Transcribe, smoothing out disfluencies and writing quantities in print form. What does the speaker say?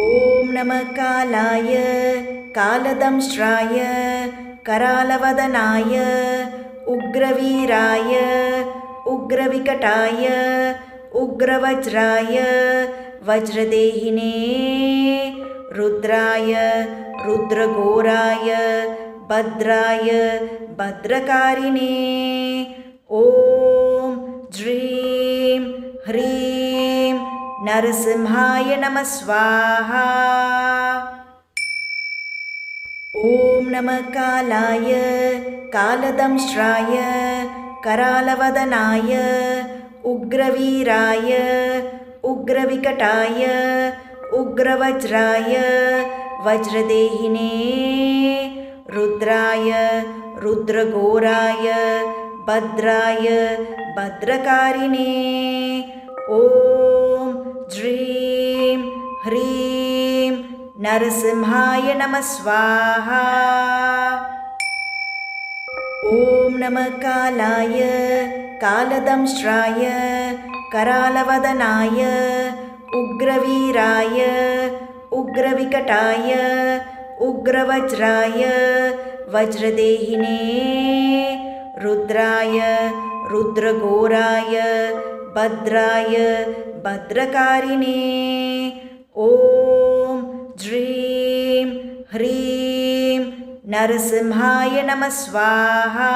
ॐ नमः कालाय कालदंष्ट्राय करालवदनाय उग्रवीराय उग्रविकटाय उग्रवज्राय वज्रदेहिने रुद्राय रुद्रघोराय भद्राय भद्रकारिणे ॐ ज्रीं ह्रीं नरसिंहाय नमः स्वाहा। ॐ नमः कालाय कालदंष्ट्राय करालवदनाय उग्रवीराय उग्रविकटाय उग्रवज्राय वज्रदेहिने रुद्राय रुद्रघोराय भद्राय भद्रकारिणे ॐ ज्रीं ह्रीं नरसिंहाय नमः स्वाहा। ॐ नमः कालाय कालदंष्ट्राय करालवदनाय उग्रवीराय उग्रविकटाय उग्रवज्राय वज्रदेहिने रुद्राय रुद्रघोराय भद्राय भद्रकारिणे ॐ ज्रीं ह्रीं नरसिंहाय नमः स्वाहा।